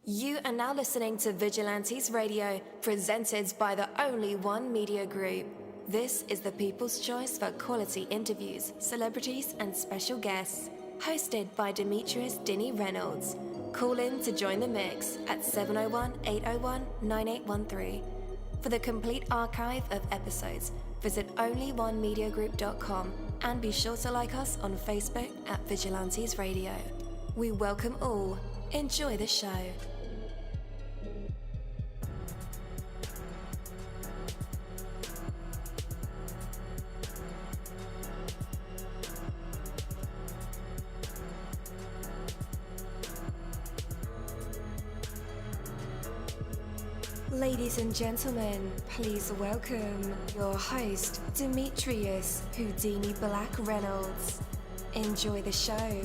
You are now listening to Vigilantes Radio, presented by the Only One Media Group. This is the people's choice for quality interviews, celebrities, and special guests. Hosted by Demetrius Dinny Reynolds. Call in to join the mix at 701-801-9813. For the complete archive of episodes, visit onlyonemediagroup.com and be sure to like us on Facebook at Vigilantes Radio. We welcome all. Enjoy the show. Ladies and gentlemen, please welcome your host, Demetrius Whodini-blak Reynolds. Enjoy the show.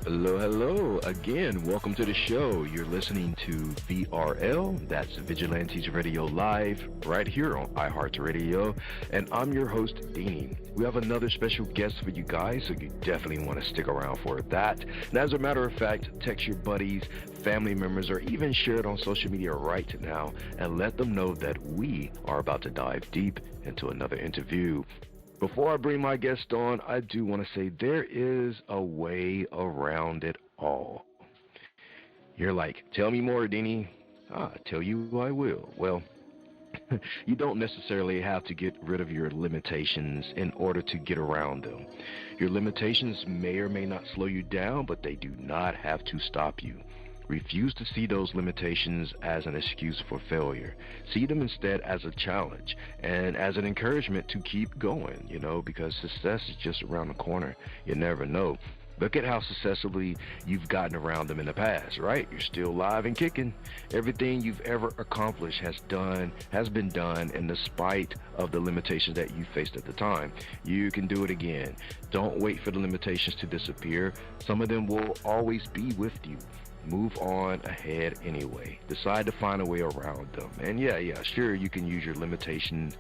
Hello, hello. Again, welcome to the show. You're listening to VRL, that's Vigilantes Radio Live, right here on iHeartRadio, and I'm your host, Deanie. We have another special guest for you guys, so you definitely want to stick around for that. And as a matter of fact, text your buddies, family members, or even share it on social media right now, and let them know that we are about to dive deep into another interview. Before I bring my guest on, I do want to say there is a way around it all. You're like, tell me more, Deanie. I tell you I will. Well, you don't necessarily have to get rid of your limitations in order to get around them. Your limitations may or may not slow you down, but they do not have to stop you. Refuse to see those limitations as an excuse for failure. See them instead as a challenge and as an encouragement to keep going, because success is just around the corner. You never know. Look at how successfully you've gotten around them in the past, right? You're still alive and kicking. Everything you've ever accomplished has been done in the spite of the limitations that you faced at the time. You can do it again. Don't wait for the limitations to disappear. Some of them will always be with you. Move on ahead anyway. Decide to find a way around them. And sure, you can use your limitations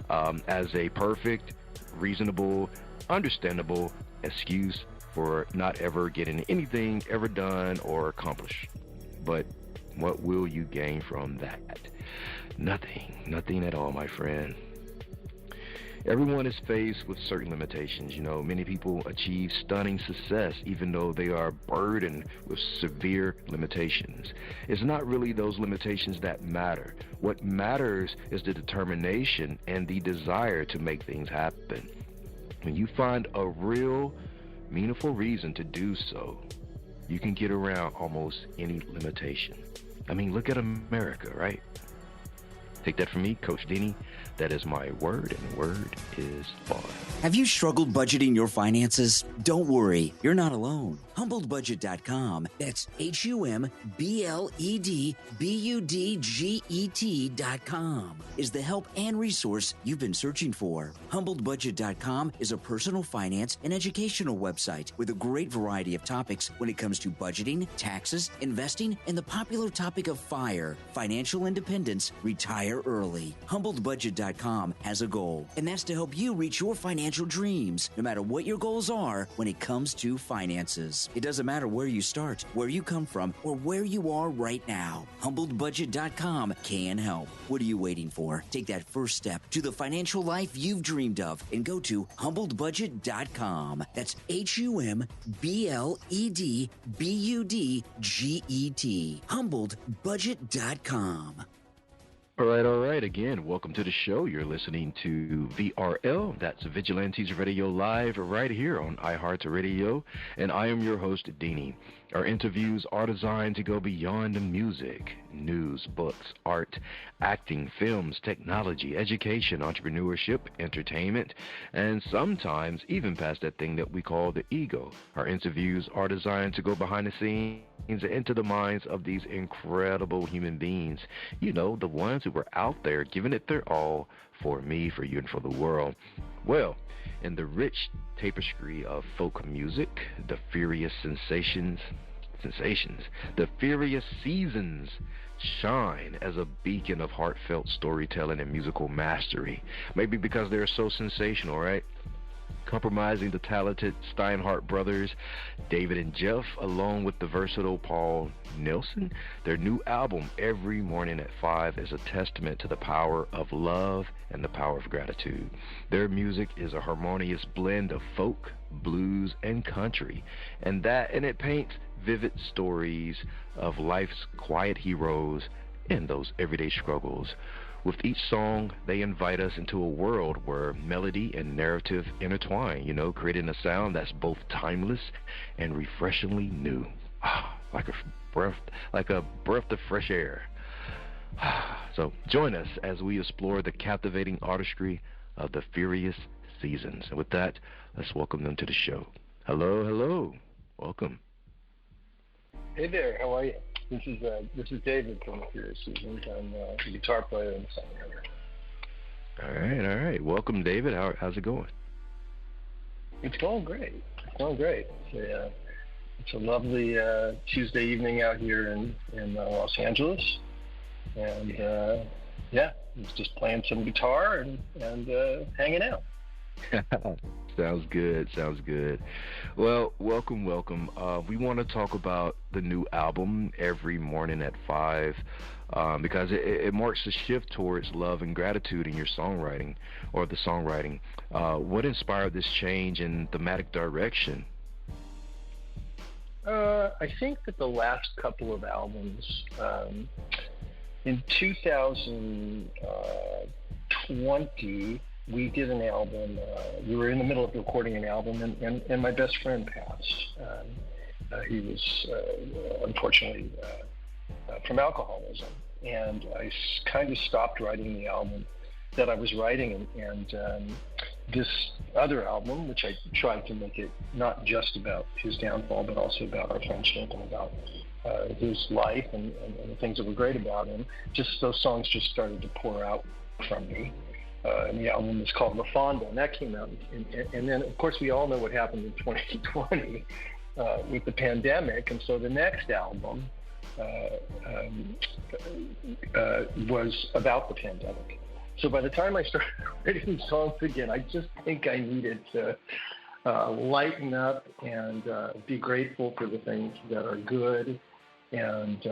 as a perfect, reasonable, understandable excuse for not ever getting anything ever done or accomplished. But what will you gain from that? Nothing at all, my friend. Everyone is faced with certain limitations. Many people achieve stunning success even though they are burdened with severe limitations. It's not really those limitations that matter. What matters is the determination and the desire to make things happen. When you find a real, meaningful reason to do so, you can get around almost any limitation. Look at America, right? Take that from me, Coach Deanie. That is my word, and word is bond. Have you struggled budgeting your finances? Don't worry, you're not alone. HumbledBudget.com, that's HumbledBudget.com, is the help and resource you've been searching for. HumbledBudget.com is a personal finance and educational website with a great variety of topics when it comes to budgeting, taxes, investing, and the popular topic of FIRE, financial independence, retire early. HumbledBudget.com has a goal, and that's to help you reach your financial dreams, no matter what your goals are when it comes to finances. It doesn't matter where you start, where you come from, or where you are right now. HumbledBudget.com can help. What are you waiting for? Take that first step to the financial life you've dreamed of and go to HumbledBudget.com. That's HumbledBudget. HumbledBudget.com. All right. Again, welcome to the show. You're listening to VRL, that's Vigilantes Radio Live, right here on iHeartRadio, and I am your host, Deanie. Our interviews are designed to go beyond the music, news, books, art, acting, films, technology, education, entrepreneurship, entertainment, and sometimes even past that thing that we call the ego. Our interviews are designed to go behind the scenes and into the minds of these incredible human beings. The ones who were out there giving it their all for me, for you, and for the world. Well, in the rich tapestry of folk music, the furious sensations, the furious seasons shine as a beacon of heartfelt storytelling and musical mastery. Maybe because they're so sensational, right? uncompromising the talented Steinhart brothers, David and Jeff, along with the versatile Paul Nelson. Their new album, Every Morning at 5, is a testament to the power of love and the power of gratitude. Their music is a harmonious blend of folk, blues, and country, and it paints vivid stories of life's quiet heroes and those everyday struggles. With each song, they invite us into a world where melody and narrative intertwine, creating a sound that's both timeless and refreshingly new. Like a breath of fresh air. So join us as we explore the captivating artistry of the Furious Seasons. And with that, let's welcome them to the show. Hello. Welcome. Hey there, how are you? This is David from the Furious Seasons. I'm a guitar player and songwriter. All right. Welcome, David. How's it going? It's going great. It's a lovely Tuesday evening out here in Los Angeles, and it's just playing some guitar and hanging out. Sounds good. Well, welcome. We want to talk about the new album, Every Morning at 5, because it marks a shift towards love and gratitude in your songwriting, or the songwriting. What inspired this change in thematic direction? I think that the last couple of albums, in 2020, we did an album. We were in the middle of recording an album, and my best friend passed. He was unfortunately from alcoholism, and I kind of stopped writing the album that I was writing, and this other album, which I tried to make it not just about his downfall, but also about our friendship and about his life and the things that were great about him. Those songs just started to pour out from me. And the album is called Newfound, and that came out. And then, of course, we all know what happened in 2020 with the pandemic. And so the next album was about the pandemic. So by the time I started writing songs again, I just think I needed to lighten up and be grateful for the things that are good. And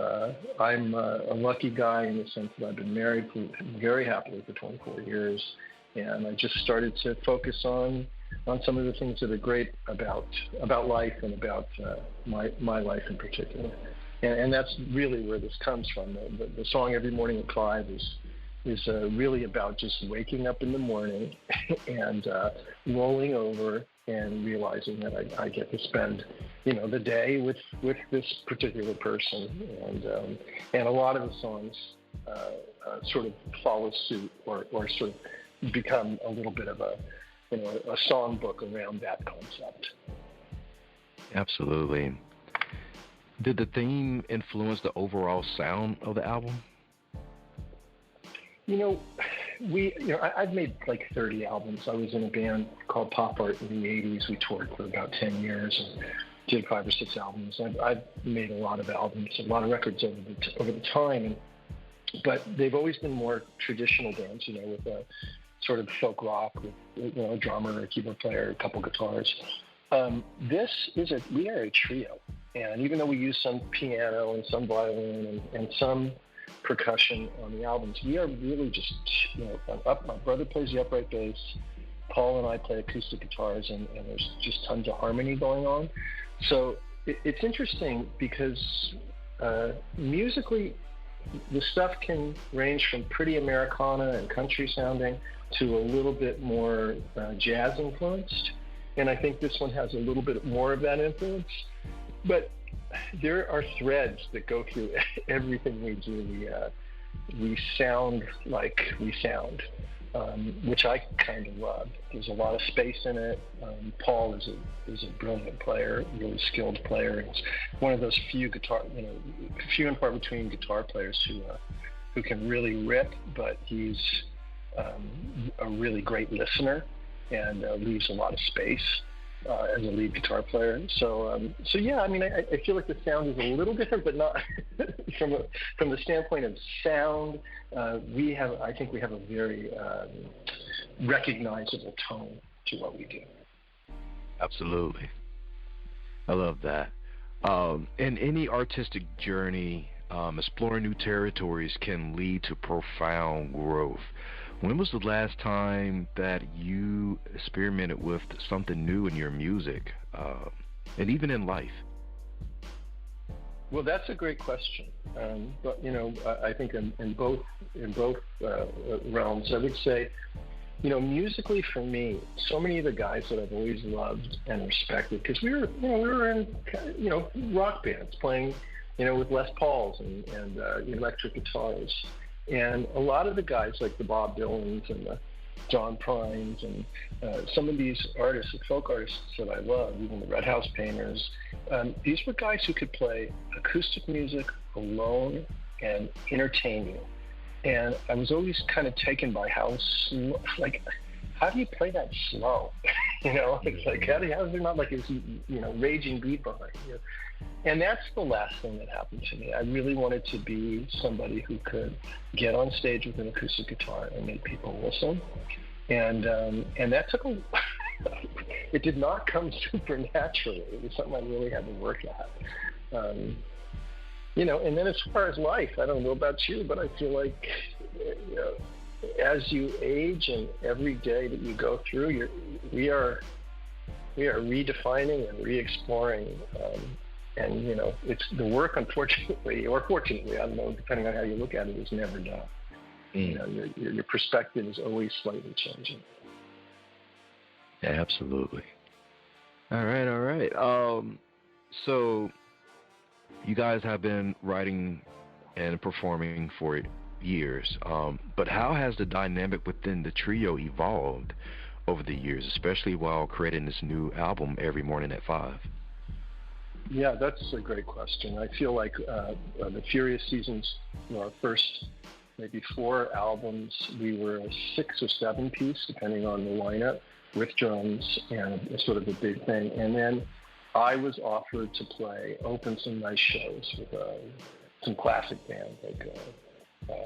I'm a lucky guy in the sense that I've been married very happily for 24 years. And I just started to focus on some of the things that are great about life and about my life in particular. And that's really where this comes from. The song Every Morning at 5 is really about just waking up in the morning and rolling over and realizing that I get to spend, the day with this particular person, and a lot of the songs sort of follow suit or sort of become a little bit of a songbook around that concept. Absolutely. Did the theme influence the overall sound of the album? I've made like 30 albums. I was in a band called Pop Art in the 80s. We toured for about 10 years and did 5 or 6 albums. I've made a lot of albums, a lot of records over the time, but they've always been more traditional bands, with a sort of folk rock with a drummer, a keyboard player, a couple guitars. We are a trio, and even though we use some piano and some violin and some percussion on the albums, we are really just, my brother plays the upright bass, Paul and I play acoustic guitars, and there's just tons of harmony going on. So it's interesting because musically, the stuff can range from pretty Americana and country sounding to a little bit more jazz influenced, and I think this one has a little bit more of that influence. But there are threads that go through everything we do. We sound like we sound, which I kind of love. There's a lot of space in it. Paul is a brilliant player, really skilled player. He's one of those few and far between guitar players who can really rip, but he's a really great listener and leaves a lot of space as a lead guitar player. So yeah, I feel like the sound is a little different, but not from the standpoint of sound. I think we have a very recognizable tone to what we do. Absolutely. I love that. In any artistic journey, exploring new territories can lead to profound growth. When was the last time that you experimented with something new in your music, and even in life? Well, that's a great question. But I think in both realms, I would say, musically for me, so many of the guys that I've always loved and respected, because we were in rock bands playing, with Les Pauls and electric guitars, and a lot of the guys like the Bob Dylans and the John Prine's and some of these artists, the folk artists that I love, even the Red House Painters, these were guys who could play acoustic music alone and entertain you. And I was always kind of taken by how slow, how do you play that slow? It's like, how is there not like this, raging beat behind you? And that's the last thing that happened to me. I really wanted to be somebody who could get on stage with an acoustic guitar and make people listen. And that took it did not come supernaturally. It was something I really had to work at. And then as far as life, I don't know about you, but I feel like, as you age and every day that you go through, we are redefining and re-exploring. And it's the work, unfortunately, or fortunately, I don't know, depending on how you look at it, is never done. Your perspective is always slightly changing. Yeah, absolutely. All right. So you guys have been writing and performing for years, but how has the dynamic within the trio evolved over the years, especially while creating this new album every morning at 5? Yeah, that's a great question. I feel like the Furious Seasons, our first maybe 4 albums, we were a 6 or 7 piece, depending on the lineup, with drums and sort of a big thing. And then I was offered to open some nice shows with some classic bands like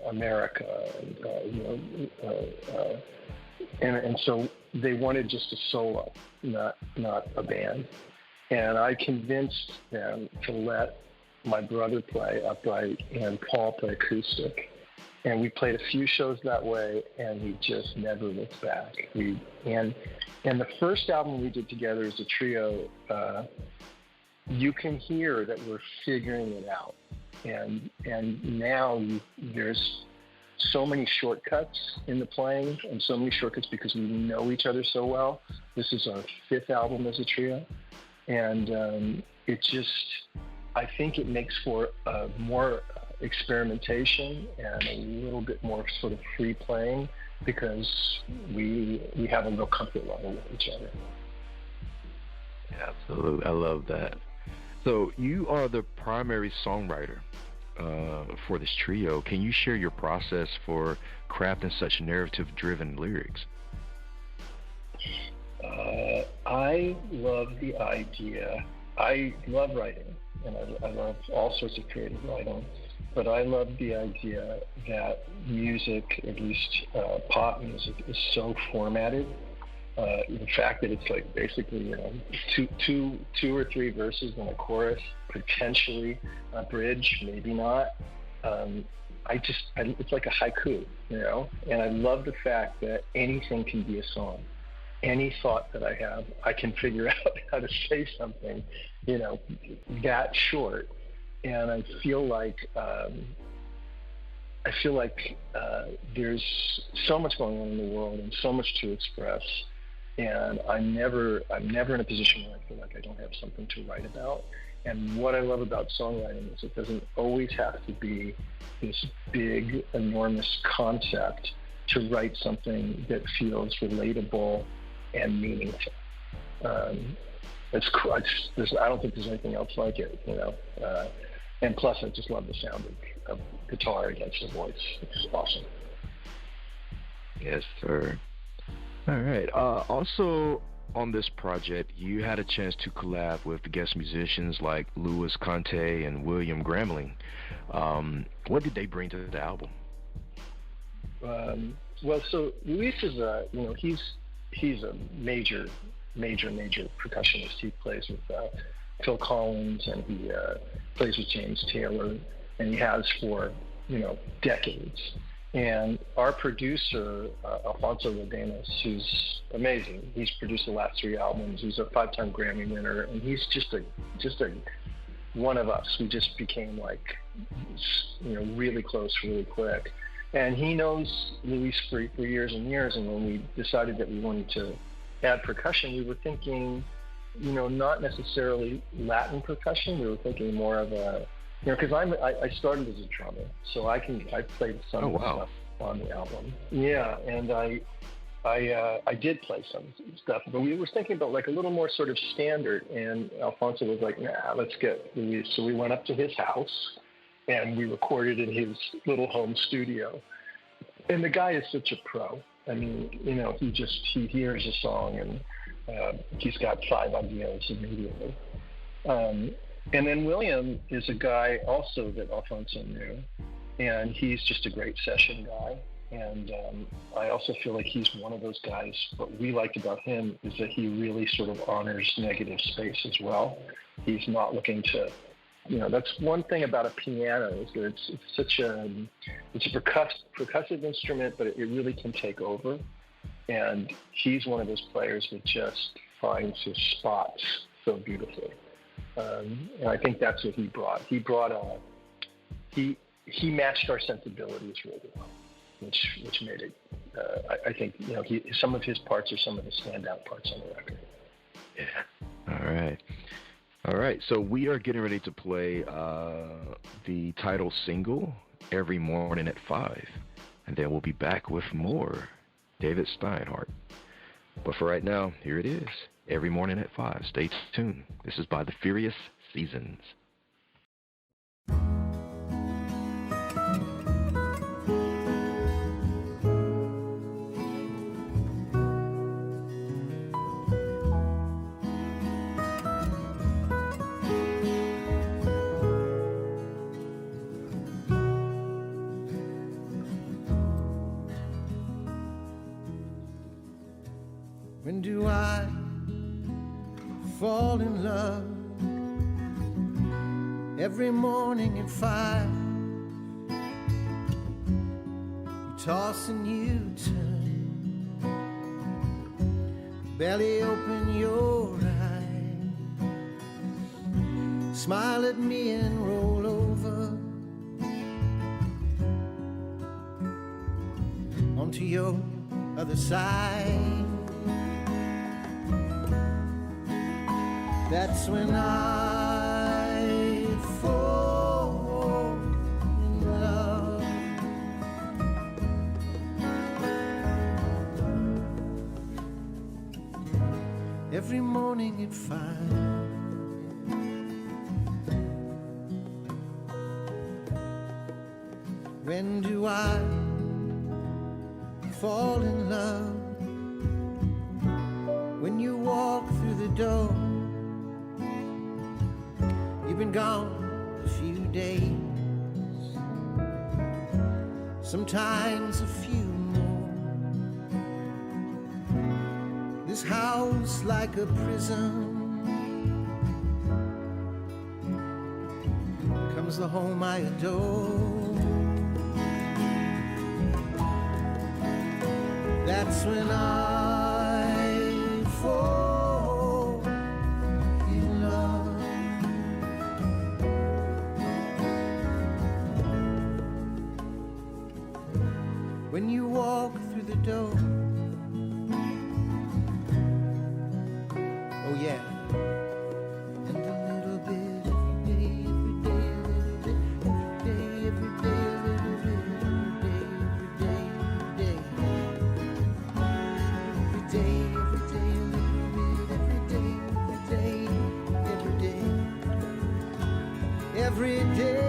America, and so they wanted just a solo, not a band. And I convinced them to let my brother play upright and Paul play acoustic. And we played a few shows that way, and we just never looked back. And the first album we did together as a trio, you can hear that we're figuring it out. And now there's so many shortcuts in the playing, and so many shortcuts because we know each other so well. This is our 5th album as a trio. And I think it makes for more experimentation and a little bit more sort of free playing because we have a real comfort level with each other. Absolutely. I love that. So you are the primary songwriter for this trio. Can you share your process for crafting such narrative-driven lyrics? I love the idea. I love writing, and I love all sorts of creative writing, but I love the idea that music, at least pop music, is so formatted. The fact that it's like basically, two or 3 verses and a chorus, potentially a bridge, maybe not. It's like a haiku, and I love the fact that anything can be a song. Any thought that I have, I can figure out how to say something, that short. And I feel like there's so much going on in the world and so much to express. And I'm never in a position where I feel like I don't have something to write about. And what I love about songwriting is it doesn't always have to be this big, enormous concept to write something that feels relatable and meaningful. It's cool. I don't think there's anything else like it, and plus, I just love the sound of guitar against the voice. It's awesome. Yes, sir. All right. Also, on this project, you had a chance to collab with guest musicians like Louis Conte and William Grambling. What did they bring to the album? Well, so Louis is he's a major major percussionists. He plays with Phil Collins, and he plays with James Taylor, and he has for decades. And our producer, Alfonso Rodenas, who's amazing. He's produced the last 3 albums. He's a 5-time Grammy winner, and he's just a one of us. We just became really close really quick. And he knows Luis for years and years. And when we decided that we wanted to add percussion, we were thinking, not necessarily Latin percussion. We were thinking more of a, because I started as a drummer, so I played some stuff on the album. Yeah, and I did play some stuff, but we were thinking about a little more sort of standard. And Alfonso was like, "Nah, let's get Luis." So we went up to his house, and we recorded in his little home studio. And the guy is such a pro. I mean, he hears a song and he's got 5 ideas immediately. And then William is a guy also that Alfonso knew, and he's just a great session guy. And I also feel like he's one of those guys. What we liked about him is that he really sort of honors negative space as well. He's not looking to, that's one thing about a piano, is that it's a percussive instrument, but it really can take over. And he's one of those players that just finds his spots so beautifully. And I think that's what he brought. He matched our sensibilities really well, which made it. I think some of his parts are some of the standout parts on the record. Yeah. All right. So we are getting ready to play the title single, "Every Morning at 5," and then we'll be back with more David Steinhart. But for right now, here it is. Every Morning at 5. Stay tuned. This is by the Furious Seasons. When do I fall in love? Every morning at 5, you toss and you turn, barely open your eyes, smile at me and roll over onto your other side. That's when I fall in love. Every morning at 5. When do I fall in love? When you walk through the door. You've been gone a few days, sometimes a few more. This house like a prison becomes the home I adore. That's when I fall in love. When you walk through the door. Oh yeah. And a little bit every day, every day, every day, every day, every day, every day, every day, every day.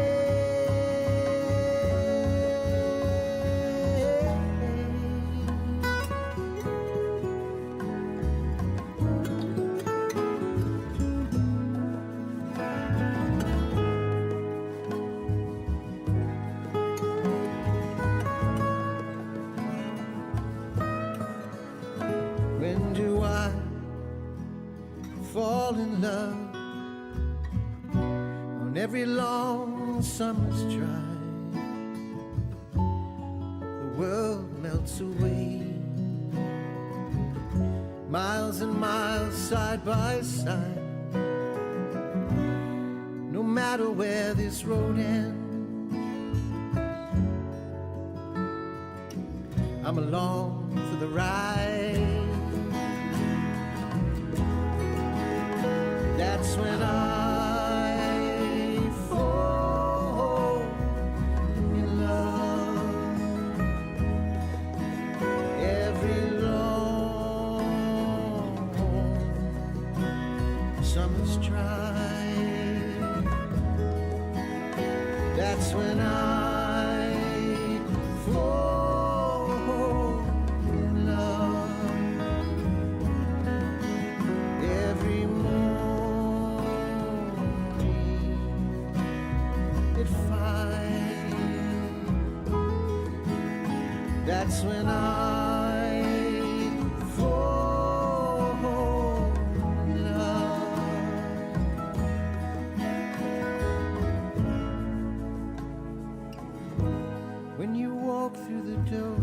in love on every long summer's drive. The world melts away, miles and miles side by side. No matter where this road ends, I'm along for the ride. That's when I fall in love. Every long summer's drive. That's when I fall in love. Every that's when I fall in love. When you walk through the door,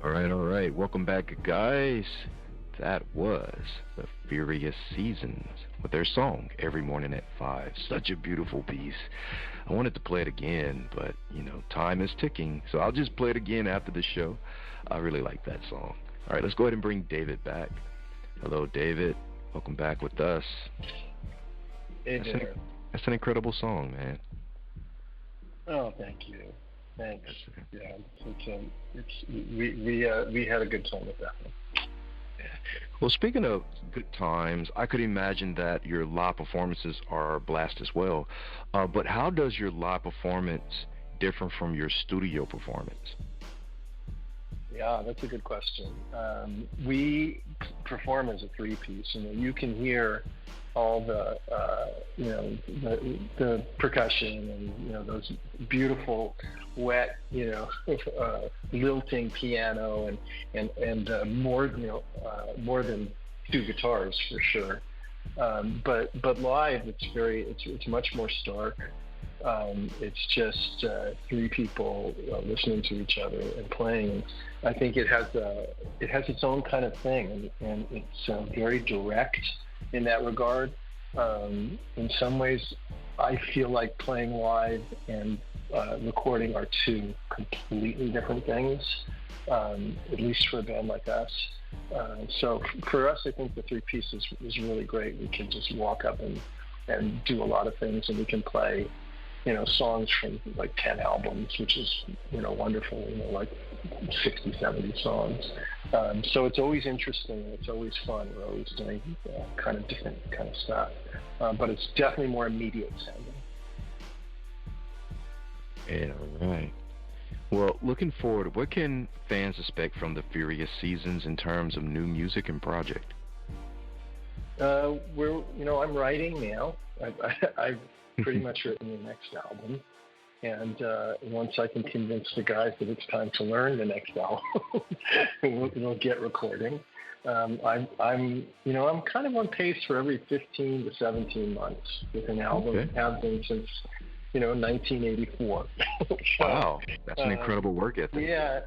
All right. Welcome back, guys. That was the Furious Seasons with their song Every Morning at 5. Such a beautiful piece. I wanted to play it again, but, time is ticking, so I'll just play it again after the show. I really like that song. All right, let's go ahead and bring David back. Hello, David. Welcome back with us. Hey there. That's an incredible song, man. Oh, thank you. Thanks. Yeah, we had a good time with that one. Well, speaking of good times, I could imagine that your live performances are a blast as well. But how does your live performance differ from your studio performance? Yeah, that's a good question. We perform as a three-piece. You can hear all the the percussion and those beautiful wet lilting piano and more than two guitars for sure. But live it's much more stark. It's just three people listening to each other and playing. And I think it has its own kind of thing, and it's very direct in that regard. In some ways, I feel like playing live and recording are two completely different things, at least for a band like us. So for us, I think the three-piece is really great. We can just walk up and do a lot of things, and we can play songs from like 10 albums, which is wonderful, like 60, 70 songs. So it's always interesting. It's always fun. We're always doing kind of different kind of stuff. But it's definitely more immediate sounding. Yeah, all right. Well, looking forward, what can fans expect from the Furious Seasons in terms of new music and project? I'm writing now. I've pretty much written the next album. And once I can convince the guys that it's time to learn the next album, we'll get recording. I'm kind of on pace for every 15 to 17 months with an album. Okay. Have been since 1984. Wow, that's an incredible work ethic. Yeah,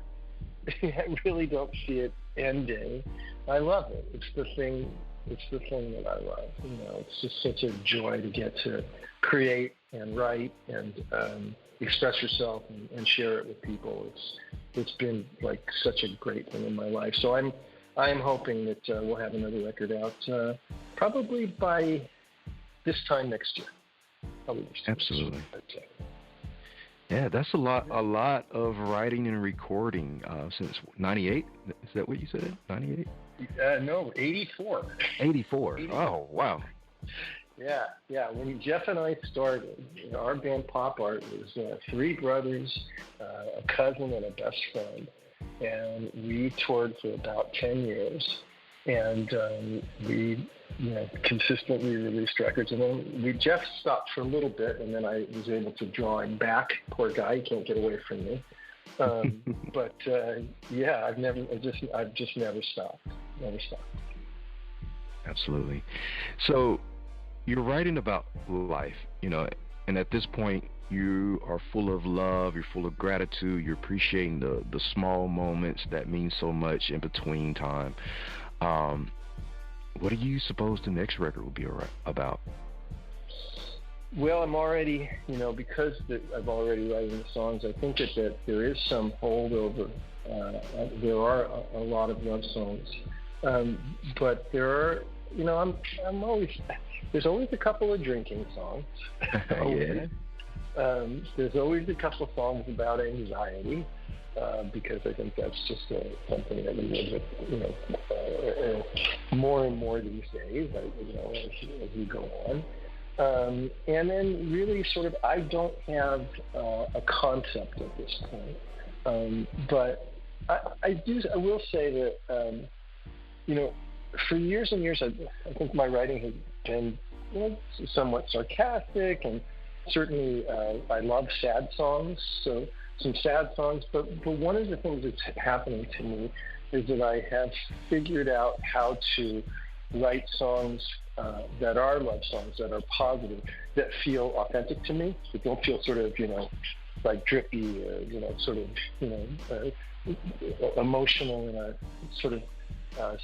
I really don't see it ending. I love it. It's the thing that I love. It's just such a joy to get to create and write and express yourself and share it with people. It's been like such a great thing in my life. So I'm hoping that we'll have another record out probably by this time next year. Absolutely. Yeah, that's a lot of writing and recording since 98. Is that what you said? 98? No, 84. 84. Oh, wow. Yeah. When Jeff and I started, our band Pop Art was three brothers, a cousin, and a best friend. and we toured for about 10 years, and we consistently released records. And then Jeff stopped for a little bit, and then I was able to draw him back. Poor guy, he can't get away from me. But I've just never stopped. Absolutely. So you're writing about life, and at this point you are full of love, you're full of gratitude, you're appreciating the small moments that mean so much in between time. What do you suppose the next record will be about? Well, I'm already, because I'm already writing the songs, I think that there is some holdover. There are a lot of love songs. But there are, there's always a couple of drinking songs. Yeah. There's always a couple of songs about anxiety, because I think that's just something that we live with, more and more these days, as we go on. And then really sort of, I don't have a concept at this point. But I will say that, for years and years, I think my writing has been somewhat sarcastic, and certainly I love sad songs, so some sad songs. But one of the things that's happening to me is that I have figured out how to write songs that are love songs, that are positive, that feel authentic to me, that don't feel sort of, like drippy or, sort of, emotional in a sort of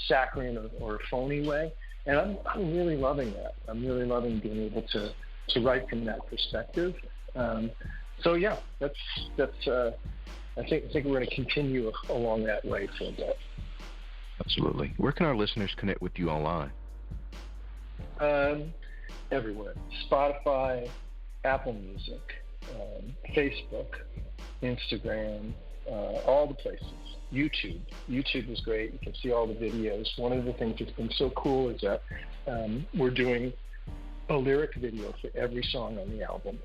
saccharine or phony way. And I'm really loving that. I'm really loving being able to write from that perspective. So yeah, that's I think we're going to continue along that way for a bit. Absolutely. Where can our listeners connect with you online? Everywhere. Spotify, Apple Music, Facebook, Instagram, all the places. YouTube. YouTube is great. You can see all the videos. One of the things that's been so cool is that we're doing a lyric video for every song on the album.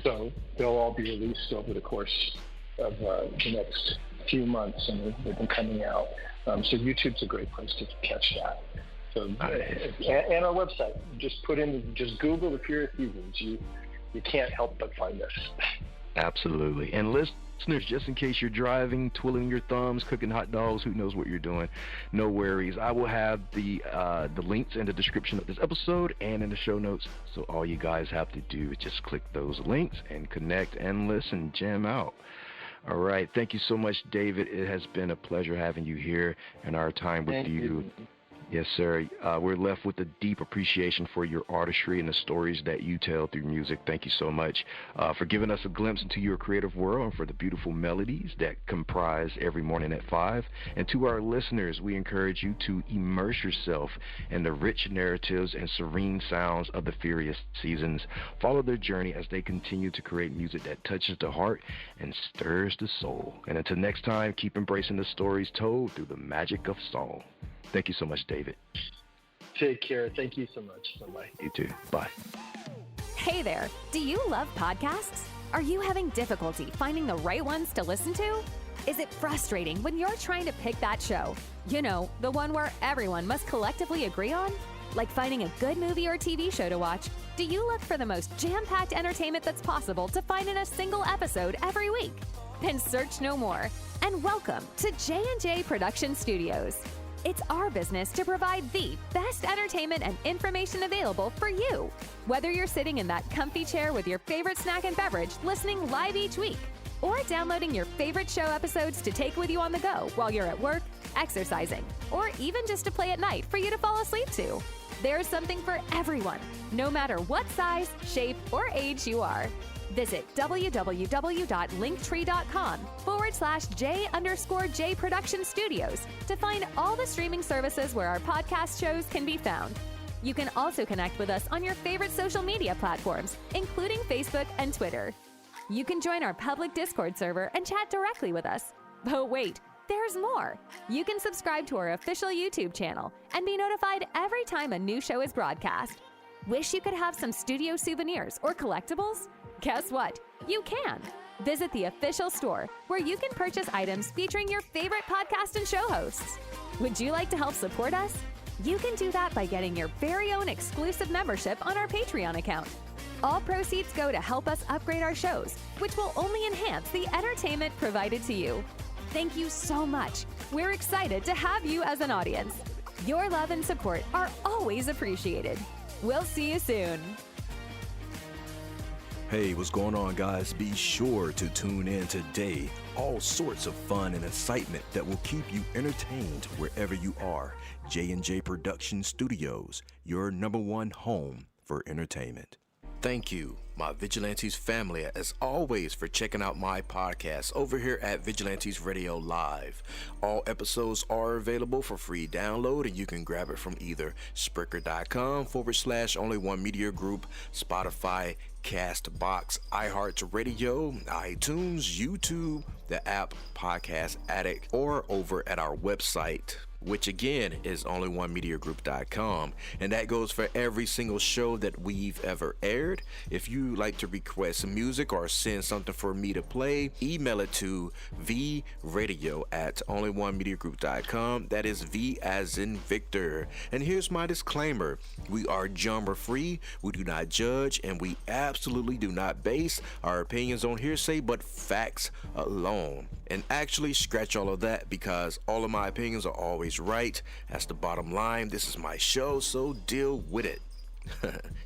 So they'll all be released over the course of the next few months, and they've been coming out. So YouTube's a great place to catch that. So, and our website. Just Google The Purest Seasons. You can't help but find us. Absolutely. And listeners, just in case you're driving, twiddling your thumbs, cooking hot dogs, who knows what you're doing, no worries. I will have the links in the description of this episode and in the show notes. So all you guys have to do is just click those links and connect and listen, jam out. All right. Thank you so much, David. It has been a pleasure having you here and our time with you. Yes, sir. We're left with a deep appreciation for your artistry and the stories that you tell through music. Thank you so much for giving us a glimpse into your creative world and for the beautiful melodies that comprise Every Morning at 5. And to our listeners, we encourage you to immerse yourself in the rich narratives and serene sounds of the Furious Seasons. Follow their journey as they continue to create music that touches the heart and stirs the soul. And until next time, keep embracing the stories told through the magic of song. Thank you so much, David. Take care. Thank you so much. Bye-bye. You too. Bye. Hey there. Do you love podcasts? Are you having difficulty finding the right ones to listen to? Is it frustrating when you're trying to pick that show? You know, the one where everyone must collectively agree on? Like finding a good movie or TV show to watch? Do you look for the most jam-packed entertainment that's possible to find in a single episode every week? Then search no more. And welcome to J&J Production Studios. It's our business to provide the best entertainment and information available for you. Whether you're sitting in that comfy chair with your favorite snack and beverage listening live each week, or downloading your favorite show episodes to take with you on the go while you're at work, exercising, or even just to play at night for you to fall asleep to. There's something for everyone, no matter what size, shape, or age you are. Visit www.linktree.com/J_J Production Studios to find all the streaming services where our podcast shows can be found. You can also connect with us on your favorite social media platforms, including Facebook and Twitter. You can join our public Discord server and chat directly with us. But wait, there's more. You can subscribe to our official YouTube channel and be notified every time a new show is broadcast. Wish you could have some studio souvenirs or collectibles? Guess what? You can! Visit the official store where you can purchase items featuring your favorite podcast and show hosts. Would you like to help support us? You can do that by getting your very own exclusive membership on our Patreon account. All proceeds go to help us upgrade our shows, which will only enhance the entertainment provided to you. Thank you so much. We're excited to have you as an audience. Your love and support are always appreciated. We'll see you soon. Hey, what's going on, guys? Be sure to tune in today. All sorts of fun and excitement that will keep you entertained wherever you are. J&J Production Studios, your #1 home for entertainment. Thank you, my Vigilantes family, as always, for checking out my podcast over here at Vigilantes Radio Live. All episodes are available for free download, and you can grab it from either Spreaker.com/only1media group, Spotify, Castbox, iHeartRadio, iTunes, YouTube, the app Podcast Addict, or over at our website, which again is only1mediagroup.com, and that goes for every single show that we've ever aired. If you like to request some music or send something for me to play, email it to vradio@only1mediagroup.com. That is V as in Victor. And here's my disclaimer: we are genre free, we do not judge, and we absolutely do not base our opinions on hearsay but facts alone. And actually, scratch all of that, because all of my opinions are always right. That's the bottom line. This is my show, so deal with it.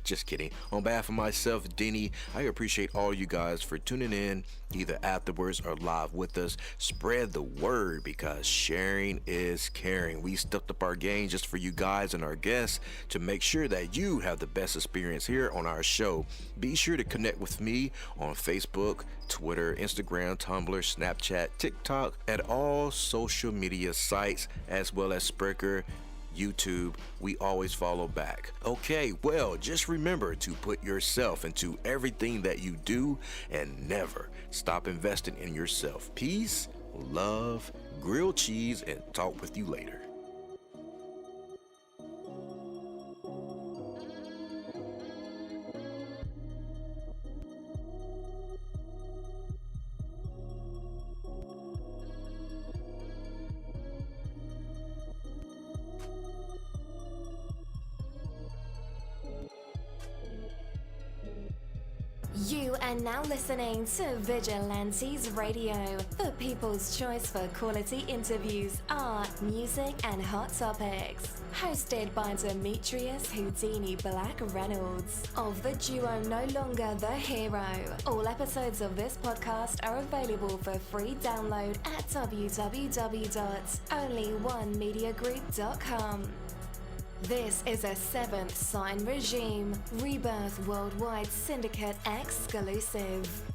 Just kidding. On behalf of myself, Denny, I appreciate all you guys for tuning in, either afterwards or live with us. Spread the word, because sharing is caring. We stepped up our game just for you guys and our guests to make sure that you have the best experience here on our show. Be sure to connect with me on Facebook, Twitter, Instagram, Tumblr, Snapchat, TikTok, and all social media sites, as well as Spreaker, YouTube. We always follow back. Okay, well, just remember to put yourself into everything that you do and never stop investing in yourself. Peace, love, grilled cheese, and talk with you later. You are now listening to Vigilantes Radio, the people's choice for quality interviews, art, music, and hot topics. Hosted by Demetrius Whodini-Blak Reynolds of the duo No Longer the Hero. All episodes of this podcast are available for free download at www.only1mediagroup.com. This is a Seventh Sign Regime Rebirth Worldwide Syndicate exclusive.